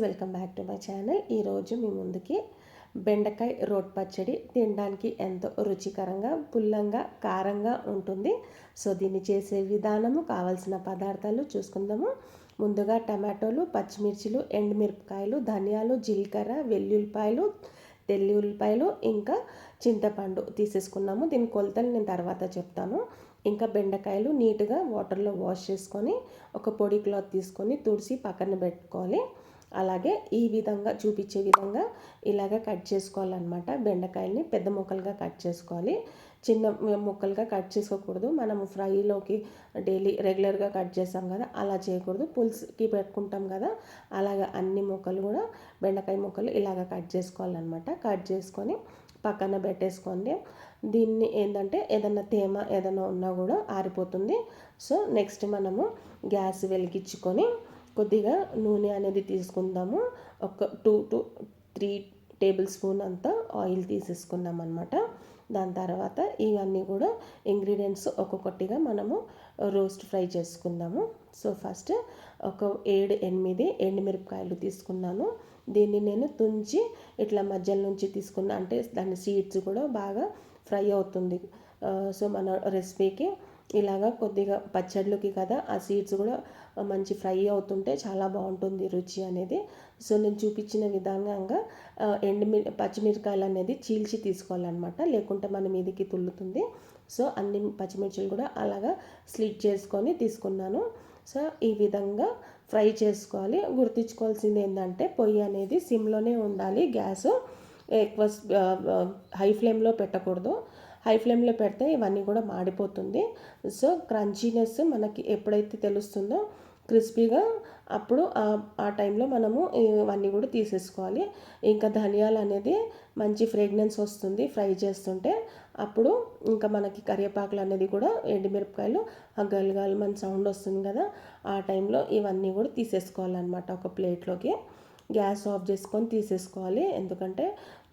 Welcome back to my channel. ఈరోజు మీ ముందుకి బెండకాయ రోటి పచ్చడి తినడానికి ఎంతో రుచికరంగా, పుల్లంగా, కారంగా ఉంటుంది. సో దీన్ని చేసే విధానము, కావాల్సిన పదార్థాలు చూసుకుందాము. ముందుగా టమాటోలు, పచ్చిమిర్చిలు, ఎండుమిరపకాయలు, ధనియాలు, జీలకర్ర, వెల్లుల్లిపాయలు, తెల్లి ఉల్లిపాయలు, ఇంకా చింతపండు తీసేసుకున్నాము. దీని కొలతలు నేను తర్వాత చెప్తాను. ఇంకా బెండకాయలు నీట్గా వాటర్లో వాష్ చేసుకొని ఒక పొడి క్లాత్ తీసుకొని తుడిసి పక్కన పెట్టుకోవాలి. అలాగే ఈ విధంగా చూపించే విధంగా ఇలాగ కట్ చేసుకోవాలన్నమాట. బెండకాయల్ని పెద్ద ముక్కలుగా కట్ చేసుకోవాలి. చిన్న ముక్కలుగా కట్ చేసుకోకూడదు. మనము ఫ్రైలోకి డైలీ రెగ్యులర్గా కట్ చేస్తాం కదా, అలా చేయకూడదు. పులుసుకి పెట్టుకుంటాం కదా, అలాగ అన్ని ముక్కలు కూడా బెండకాయ ముక్కలు ఇలాగ కట్ చేసుకోవాలన్నమాట. కట్ చేసుకొని పక్కన పెట్టేసుకోండి. దీన్ని ఏంటంటే ఏదైనా తేమ ఏదైనా ఉన్నా కూడా ఆరిపోతుంది. సో నెక్స్ట్ మనము గ్యాస్ వెలిగించుకొని కొద్దిగా నూనె అనేది తీసుకుందాము. ఒక 2 to 3 టేబుల్ స్పూన్ అంతా ఆయిల్ తీసేసుకున్నాం అనమాట. దాని తర్వాత ఇవన్నీ కూడా ఇంగ్రీడియంట్స్ ఒక్కొక్కటిగా మనము రోస్ట్ ఫ్రై చేసుకుందాము. సో ఫస్ట్ ఒక 7-8 ఎండుమిరపకాయలు తీసుకున్నాను. దీన్ని నేను తుంచి ఇట్లా మధ్యలో నుంచి తీసుకున్నా, అంటే దాని సీడ్స్ కూడా బాగా ఫ్రై అవుతుంది. సో మన రెసిపీకి ఇలాగా కొద్దిగా పచ్చళ్ళకి కదా, ఆ సీడ్స్ కూడా మంచి ఫ్రై అవుతుంటే చాలా బాగుంటుంది రుచి అనేది. సో నేను చూపించిన విధంగా పచ్చిమిరకాయలు అనేది చీల్చి తీసుకోవాలన్నమాట, లేకుంటే మన మీదకి తుల్లుతుంది. సో అన్ని పచ్చిమిర్చిలు కూడా అలాగా స్లిట్ చేసుకొని తీసుకున్నాను. సో ఈ విధంగా ఫ్రై చేసుకోవాలి. గుర్తుంచుకోవాల్సింది ఏంటంటే పొయ్యి అనేది సిమ్లోనే ఉండాలి. గ్యాస్ ఎక్కువ హై ఫ్లేమ్లో పెట్టకూడదు. హై ఫ్లేమ్లో పెడితే ఇవన్నీ కూడా మాడిపోతుంది. సో క్రంచీనెస్ మనకి ఎప్పుడైతే తెలుస్తుందో క్రిస్పీగా, అప్పుడు ఆ టైంలో మనము ఇవన్నీ కూడా తీసేసుకోవాలి. ఇంకా ధనియాలు అనేది మంచి ఫ్రేగ్రెన్స్ వస్తుంది ఫ్రై చేస్తుంటే. అప్పుడు ఇంకా మనకి కరివేపాకులు అనేది కూడా, ఎండుమిరపకాయలు గలగల సౌండ్ వస్తుంది కదా, ఆ టైంలో ఇవన్నీ కూడా తీసేసుకోవాలన్నమాట ఒక ప్లేట్లోకి. గ్యాస్ ఆఫ్ చేసుకొని తీసేసుకోవాలి, ఎందుకంటే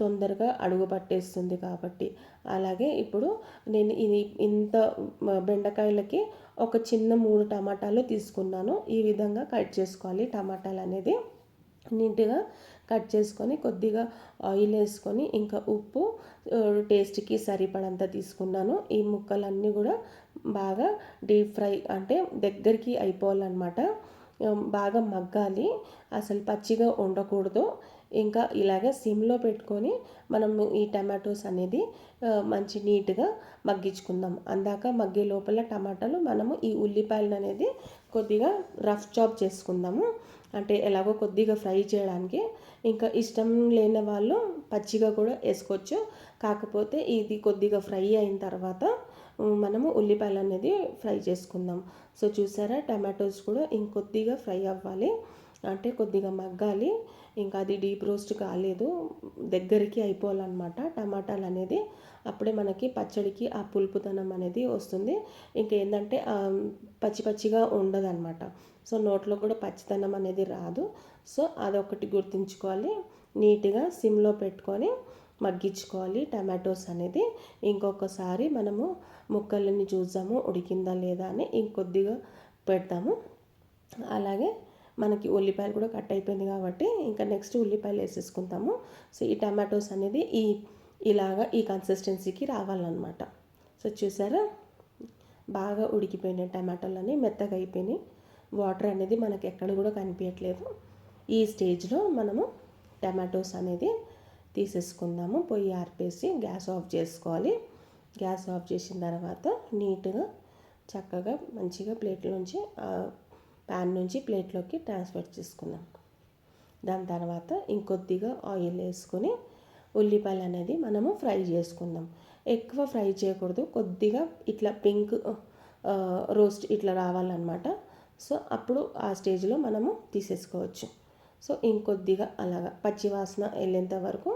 తొందరగా అడుగు పట్టేస్తుంది కాబట్టి. అలాగే ఇప్పుడు నేను ఇంత బెండకాయలకి ఒక చిన్న 3 టమాటాలు తీసుకున్నాను. ఈ విధంగా కట్ చేసుకోవాలి. టమాటాలు అనేది నీట్గా కట్ చేసుకొని కొద్దిగా ఆయిల్ వేసుకొని ఇంకా ఉప్పు టేస్ట్కి సరిపడంత తీసుకున్నాను. ఈ ముక్కలన్నీ కూడా బాగా డీప్ ఫ్రై, అంటే దగ్గరికి అయిపోవాలన్నమాట. బాగా మగ్గాలి, అసలు పచ్చిగా ఉండకూడదు. ఇంకా ఇలాగ సిమ్లో పెట్టుకొని మనం ఈ టమాటోస్ అనేది మంచి నీట్గా మగ్గించుకుందాం. అందాక మగ్గే లోపల టమాటాలు మనము ఈ ఉల్లిపాయలు అనేది కొద్దిగా రఫ్ చాప్ చేసుకుందాము, అంటే ఎలాగో కొద్దిగా ఫ్రై చేయడానికి. ఇంకా ఇష్టం లేని వాళ్ళు పచ్చిగా కూడా వేసుకోవచ్చు. కాకపోతే ఇది కొద్దిగా ఫ్రై అయిన తర్వాత మనము ఉల్లిపాయలు అనేది ఫ్రై చేసుకుందాం. సో చూసారా, టమాటోస్ కూడా ఇంకొద్దిగా ఫ్రై అవ్వాలి, అంటే కొద్దిగా మగ్గాలి. ఇంకా అది డీప్ రోస్ట్ కాలేదు, దగ్గరికి అయిపోవాలన్నమాట టమాటాలు అనేది. అప్పుడే మనకి పచ్చడికి ఆ పులుపుతనం అనేది వస్తుంది. ఇంకేంటంటే పచ్చిగా ఉండదన్నమాట. సో నోట్లో కూడా పచ్చితనం అనేది రాదు. సో అదొకటి గుర్తుంచుకోవాలి. నీట్గా సిమ్లో పెట్టుకొని మగ్గించుకోవాలి టమాటోస్ అనేది. ఇంకొకసారి మనము ముక్కలని చూద్దాము ఉడికిందా లేదా అని, ఇంకొద్దిగా పెడతాము. అలాగే మనకి ఉల్లిపాయలు కూడా కట్ అయిపోయింది కాబట్టి ఇంకా నెక్స్ట్ ఉల్లిపాయలు వేసేసుకుంటాము. సో ఈ టమాటోస్ అనేది ఇలాగా ఈ కన్సిస్టెన్సీకి రావాలన్నమాట. సో చూసారా, బాగా ఉడికిపోయినాయి టమాటోలని, మెత్తగా అయిపోయినాయి. వాటర్ అనేది మనకి ఎక్కడ కూడా కనిపించట్లేదు. ఈ స్టేజ్లో మనము టమాటోస్ అనేది తీసేసుకుందాము. పొయ్యి ఆర్పేసి గ్యాస్ ఆఫ్ చేసుకోవాలి. గ్యాస్ ఆఫ్ చేసిన తర్వాత నీట్గా చక్కగా మంచిగా ప్లేట్లోంచి ప్యాన్ నుంచి ప్లేట్లోకి ట్రాన్స్ఫర్ చేసుకుందాం. దాని తర్వాత ఇంకొద్దిగా ఆయిల్ వేసుకొని ఉల్లిపాయలు అనేది మనము ఫ్రై చేసుకుందాం. ఎక్కువ ఫ్రై చేయకూడదు, కొద్దిగా ఇట్లా పింక్ రోస్ట్ ఇట్లా రావాలన్నమాట. సో అప్పుడు ఆ స్టేజ్లో మనము తీసేసుకోవచ్చు. సో ఇంకొద్దిగా అలాగా పచ్చివాసన వెళ్ళేంత వరకు,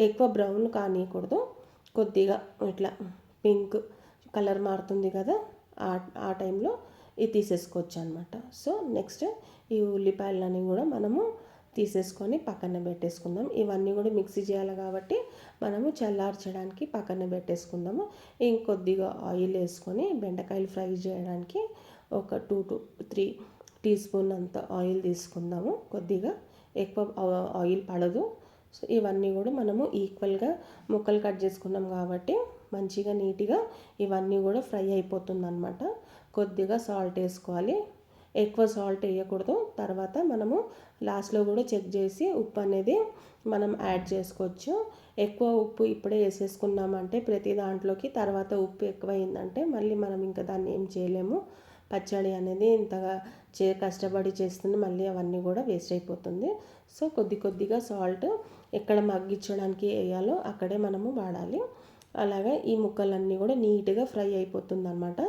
ఎక్కువ బ్రౌన్ కానీయకూడదు. కొద్దిగా ఇట్లా పింక్ కలర్ మారుతుంది కదా, ఆ టైంలో ఇది తీసేసుకోవచ్చు అనమాట. సో నెక్స్ట్ ఈ ఉల్లిపాయలని కూడా మనము తీసేసుకొని పక్కన పెట్టేసుకుందాం. ఇవన్నీ కూడా మిక్సీ చేయాలి కాబట్టి మనము చల్లార్చడానికి పక్కన పెట్టేసుకుందాము. ఇంకొద్దిగా ఆయిల్ వేసుకొని బెండకాయలు ఫ్రై చేయడానికి ఒక 2 to 3 టీ స్పూన్ అంత ఆయిల్ తీసుకుందాము. కొద్దిగా ఎక్కువ ఆయిల్ పడదు. సో ఇవన్నీ కూడా మనము ఈక్వల్గా ముక్కలు కట్ చేసుకున్నాం కాబట్టి మంచిగా నీట్గా ఇవన్నీ కూడా ఫ్రై అయిపోతుంది అనమాట. కొద్దిగా సాల్ట్ వేసుకోవాలి, ఎక్కువ సాల్ట్ వేయకూడదు. తర్వాత మనము లాస్ట్లో కూడా చెక్ చేసి ఉప్పు అనేది మనం యాడ్ చేసుకోవచ్చు. ఎక్కువ ఉప్పు ఇప్పుడే వేసేసుకున్నామంటే ప్రతి దాంట్లోకి తర్వాత ఉప్పు ఎక్కువైందంటే మళ్ళీ మనం ఇంకా దాన్ని ఏం చేయలేము. పచ్చడి అనేది ఇంతగా కష్టపడి చేస్తుంది, మళ్ళీ అవన్నీ కూడా వేస్ట్ అయిపోతుంది. సో కొద్దిగా సాల్ట్ ఎక్కడ మగ్గించడానికి వేయాలో అక్కడే మనము వాడాలి. అలాగే ఈ ముక్కలన్నీ కూడా నీట్గా ఫ్రై అయిపోతుంది అనమాట.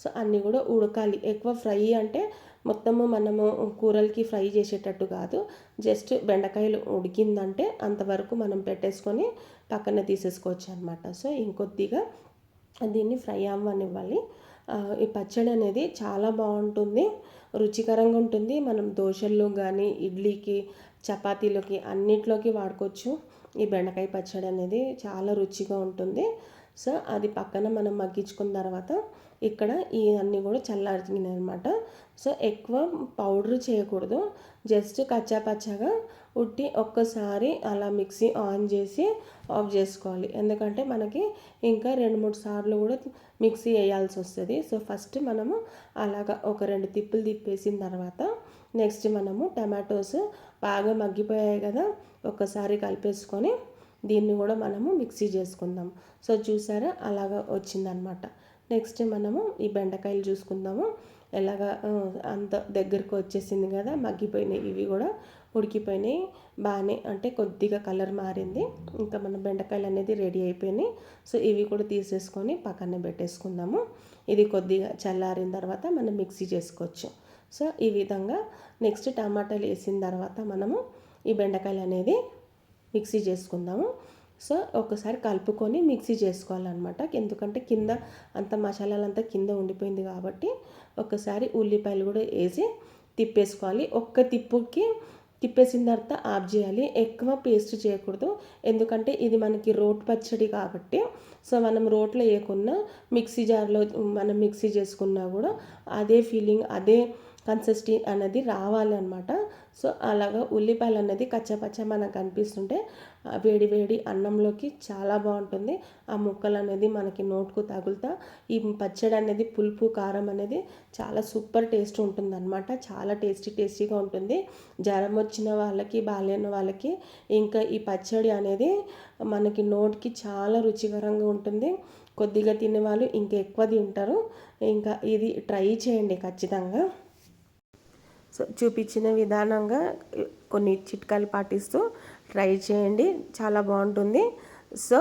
సో అన్నీ కూడా ఉడకాలి. ఎక్కువ ఫ్రై అంటే మొత్తము మనము కూరలకి ఫ్రై చేసేటట్టు కాదు, జస్ట్ బెండకాయలు ఉడికిందంటే అంతవరకు మనం పెట్టేసుకొని పక్కన తీసేసుకోవచ్చు అనమాట. సో ఇంకొద్దిగా దీన్ని ఫ్రై అవ్వనివ్వాలి. ఈ పచ్చడి అనేది చాలా బాగుంటుంది, రుచికరంగా ఉంటుంది. మనం దోశల్లో కానీ ఇడ్లీకి చపాతీలోకి అన్నిట్లోకి వాడుకోవచ్చు. ఈ బెండకాయ పచ్చడి అనేది చాలా రుచిగా ఉంటుంది. సో అది పక్కన మనం మగ్గించుకున్న తర్వాత ఇక్కడ ఈ అన్నీ కూడా చల్లారినాయి అనమాట. సో ఎక్కువ పౌడర్ చేయకూడదు, జస్ట్ కచ్చా పచ్చగా ఉట్టి ఒక్కసారి అలా మిక్సీ ఆన్ చేసి ఆఫ్ చేసుకోవాలి. ఎందుకంటే మనకి ఇంకా 2-3 సార్లు కూడా మిక్సీ వేయాల్సి వస్తుంది. సో ఫస్ట్ మనము అలాగా ఒక 2 తిప్పులు తిప్పేసిన తర్వాత నెక్స్ట్ మనము టమాటోస్ బాగా మగ్గిపోయాయి కదా, ఒక్కసారి కలిపేసుకొని దీన్ని కూడా మనము మిక్సీ చేసుకుందాం. సో చూసారా అలాగా వచ్చిందనమాట. నెక్స్ట్ మనము ఈ బెండకాయలు చూసుకుందాము. ఎలాగా అంత దగ్గరకు వచ్చేసింది కదా, మగ్గిపోయినాయి, ఇవి కూడా ఉడికిపోయినాయి బాగానే, అంటే కొద్దిగా కలర్ మారింది. ఇంకా మన బెండకాయలు అనేది రెడీ అయిపోయినాయి. సో ఇవి కూడా తీసేసుకొని పక్కన పెట్టేసుకుందాము. ఇది కొద్దిగా చల్లారిన తర్వాత మనం మిక్సీ చేసుకోవచ్చు. సో ఈ విధంగా నెక్స్ట్ టమాటాలు వేసిన తర్వాత మనము ఈ బెండకాయలు అనేది మిక్సీ చేసుకుందాము. సో ఒకసారి కలుపుకొని మిక్సీ చేసుకోవాలన్నమాట. ఎందుకంటే కింద అంత మసాలాలంతా కింద ఉండిపోయింది కాబట్టి ఒకసారి ఉల్లిపాయలు కూడా వేసి తిప్పేసుకోవాలి. ఒక్క తిప్పుకి తిప్పేసిన తర్వాత ఆఫ్ చేయాలి. ఎక్కువ పేస్ట్ చేయకూడదు, ఎందుకంటే ఇది మనకి రోట్ పచ్చడి కాబట్టి. సో మనం రోట్లో వేయకుండా మిక్సీ జార్లో మనం మిక్సీ చేసుకున్నా కూడా అదే ఫీలింగ్, అదే కన్సిస్టెన్సీ అనేది రావాలి అనమాట. సో అలాగా ఉల్లిపాయలు అనేది కచ్చపచ్చ మనకు అనిపిస్తుంటే వేడి వేడి అన్నంలోకి చాలా బాగుంటుంది. ఆ ముక్కలు అనేది మనకి నోటుకు తగులుతా ఈ పచ్చడి అనేది పులుపు కారం అనేది చాలా సూపర్ టేస్ట్ ఉంటుంది అనమాట. చాలా టేస్టీగా ఉంటుంది. జ్వరం వచ్చిన వాళ్ళకి, బాగాలేని వాళ్ళకి ఇంకా ఈ పచ్చడి అనేది మనకి నోటికి చాలా రుచికరంగా ఉంటుంది. కొద్దిగా తినేవాళ్ళు ఇంకా ఎక్కువ తింటారు. ఇంకా ఇది ట్రై చేయండి ఖచ్చితంగా. సో చూపించిన విధానంగా కొన్ని చిట్కాలు పాటిస్తూ ట్రై చేయండి, చాలా బాగుంటుంది. సో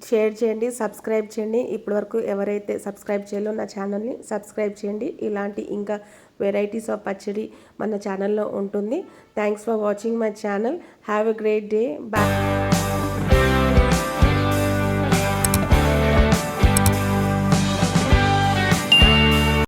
షేర్ చేయండి, సబ్స్క్రైబ్ చేయండి. ఇప్పటివరకు ఎవరైతే సబ్స్క్రైబ్ చేయాలో నా ఛానల్ని సబ్స్క్రైబ్ చేయండి. ఇలాంటి ఇంకా వెరైటీస్ ఆఫ్ పచ్చడి మన ఛానల్లో ఉంటుంది. Thanks for watching my channel. Have a great day. Bye.